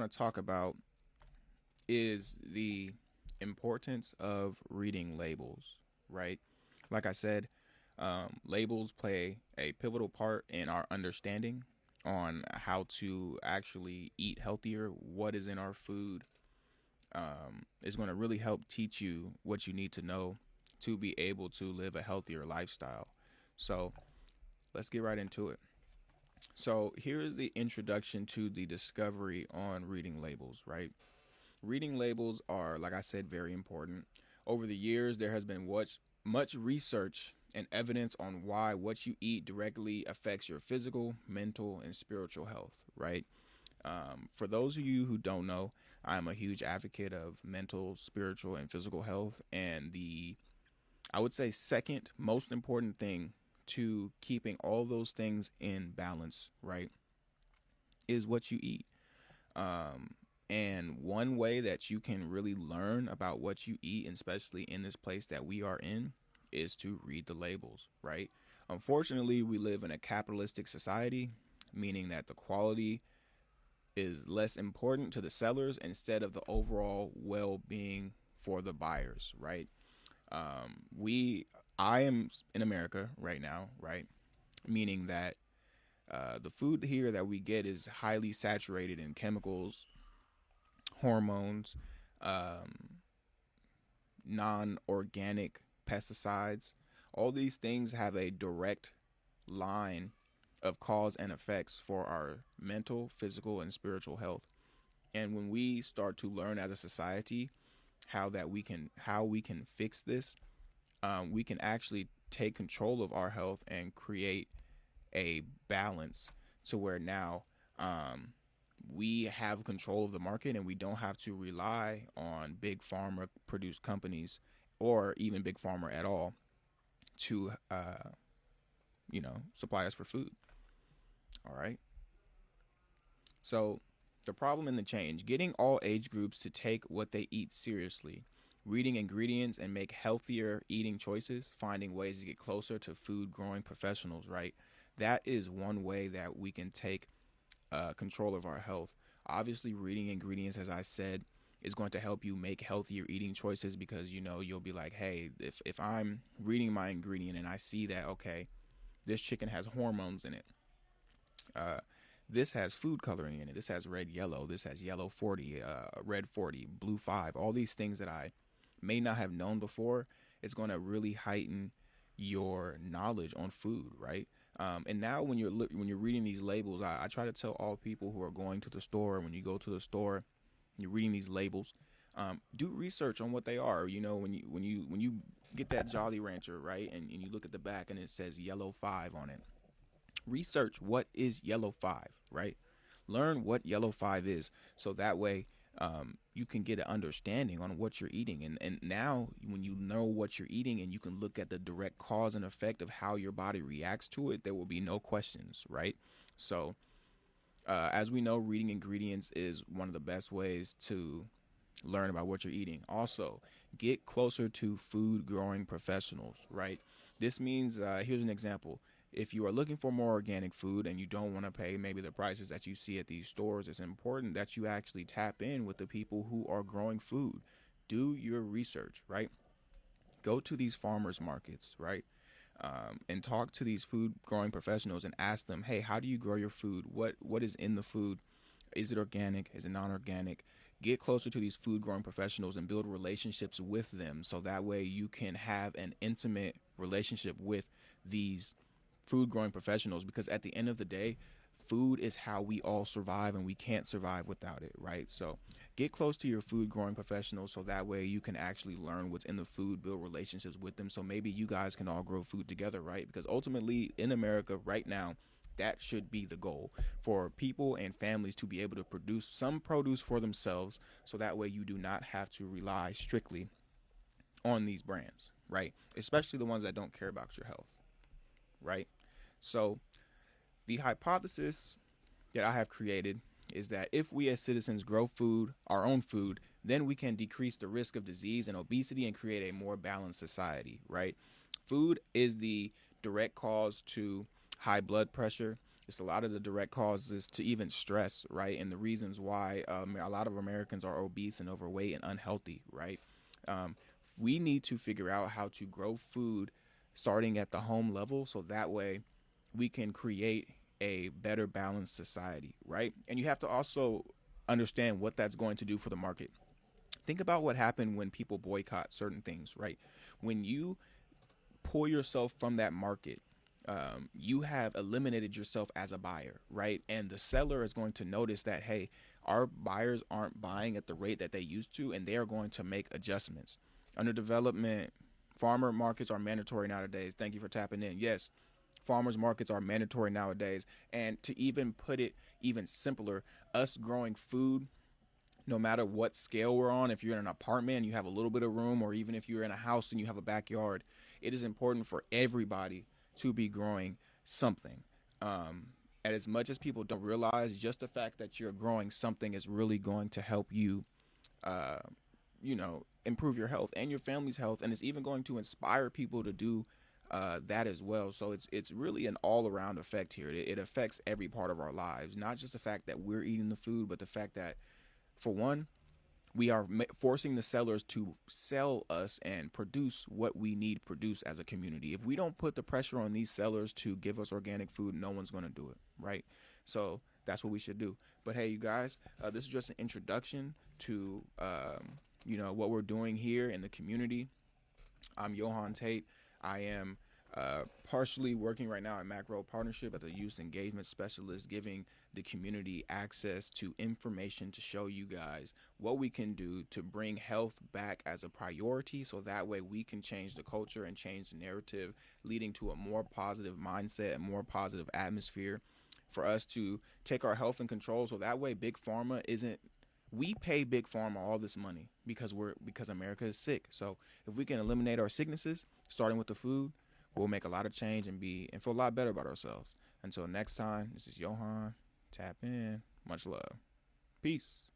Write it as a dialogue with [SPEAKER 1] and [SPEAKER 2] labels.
[SPEAKER 1] want to talk about is the importance of reading labels, right? Like I said, labels play a pivotal part in our understanding on how to actually eat healthier, what is in our food. Is going to really help teach you what you need to know to be able to live a healthier lifestyle. So let's get right into it. So here's the introduction to the discovery on reading labels, right? Reading labels are, like I said, very important. Over the years, there has been much research and evidence on why what you eat directly affects your physical, mental, and spiritual health, right? For those of you who don't know, I'm a huge advocate of mental, spiritual, and physical health. And I would say, second most important thing to keeping all those things in balance, right, is what you eat. Um, and one way that you can really learn about what you eat, and especially in this place that we are in, is to read the labels, right? Unfortunately, we live in a capitalistic society, meaning that the quality is less important to the sellers instead of the overall well-being for the buyers, right? We, I am in America right now, right? Meaning that the food here that we get is highly saturated in chemicals, hormones, um, non-organic pesticides. All these things have a direct line of cause and effects for our mental, physical, and spiritual health. And when we start to learn as a society how we can fix this, we can actually take control of our health and create a balance to where now we have control of the market and we don't have to rely on big pharma produced companies or even big pharma at all to supply us for food. All right. So the problem in the change, getting all age groups to take what they eat seriously, reading ingredients and make healthier eating choices, finding ways to get closer to food growing professionals, right? That is one way that we can take control of our health. Obviously, reading ingredients, as I said, is going to help you make healthier eating choices because you'll be like, hey, if I'm reading my ingredient and I see that, okay, this chicken has hormones in it. Uh, this has food coloring in it. This has red, yellow. This has yellow 40, red 40, blue 5. All these things that I may not have known before. It's going to really heighten your knowledge on food, right? And now when you're reading these labels, I try to tell all people who are going to the store, when you go to the store, you're reading these labels. Do research on what they are. When you get that Jolly Rancher, right, and you look at the back and it says yellow 5 on it. Research what is yellow 5, right? Learn what yellow 5 is, so that way you can get an understanding on what you're eating. And now when you know what you're eating and you can look at the direct cause and effect of how your body reacts to it, there will be no questions, right? So as we know, reading ingredients is one of the best ways to learn about what you're eating. Also, get closer to food growing professionals, right? This means, here's an example. If you are looking for more organic food and you don't want to pay maybe the prices that you see at these stores, it's important that you actually tap in with the people who are growing food. Do your research, right? Go to these farmers markets, right? And talk to these food growing professionals and ask them, hey, how do you grow your food? What is in the food? Is it organic? Is it non-organic? Get closer to these food growing professionals and build relationships with them so that way you can have an intimate relationship with these food growing professionals, because at the end of the day, food is how we all survive and we can't survive without it, right? So get close to your food growing professionals so that way you can actually learn what's in the food, build relationships with them, so maybe you guys can all grow food together, right? Because ultimately in America right now, that should be the goal, for people and families to be able to produce some produce for themselves so that way you do not have to rely strictly on these brands, right? Especially the ones that don't care about your health, right? So the hypothesis that I have created is that if we as citizens grow food, our own food, then we can decrease the risk of disease and obesity and create a more balanced society, right? Food is the direct cause to high blood pressure. It's a lot of the direct causes to even stress, right? And the reasons why a lot of Americans are obese and overweight and unhealthy, right? Um, we need to figure out how to grow food starting at the home level so that way we can create a better balanced society, right? And you have to also understand what that's going to do for the market. Think about what happened when people boycott certain things, right? When you pull yourself from that market, you have eliminated yourself as a buyer, right? And the seller is going to notice that, hey, our buyers aren't buying at the rate that they used to, and they are going to make adjustments. Under development, farmer markets are mandatory nowadays. Thank you for tapping in. Yes, farmers markets are mandatory nowadays. And to even put it even simpler, us growing food, no matter what scale we're on, if you're in an apartment and you have a little bit of room, or even if you're in a house and you have a backyard, it is important for everybody to be growing something. And as much as people don't realize, just the fact that you're growing something is really going to help you, uh, improve your health and your family's health, and it's even going to inspire people to do that as well. So it's really an all around effect here. It affects every part of our lives, not just the fact that we're eating the food, but the fact that, for one, we are forcing the sellers to sell us and produce what we need produced as a community. If we don't put the pressure on these sellers to give us organic food, no one's going to do it, right? So that's what we should do. But hey, you guys, this is just an introduction to what we're doing here in the community. I'm Johan Tate. I am partially working right now at Macro Partnership as a youth engagement specialist, giving the community access to information to show you guys what we can do to bring health back as a priority, so that way we can change the culture and change the narrative, leading to a more positive mindset and more positive atmosphere for us to take our health in control. So that way Big Pharma isn't, we pay Big Pharma all this money because America is sick. So if we can eliminate our sicknesses, starting with the food, we'll make a lot of change and feel a lot better about ourselves. Until next time, this is Johan. Tap in. Much love. Peace.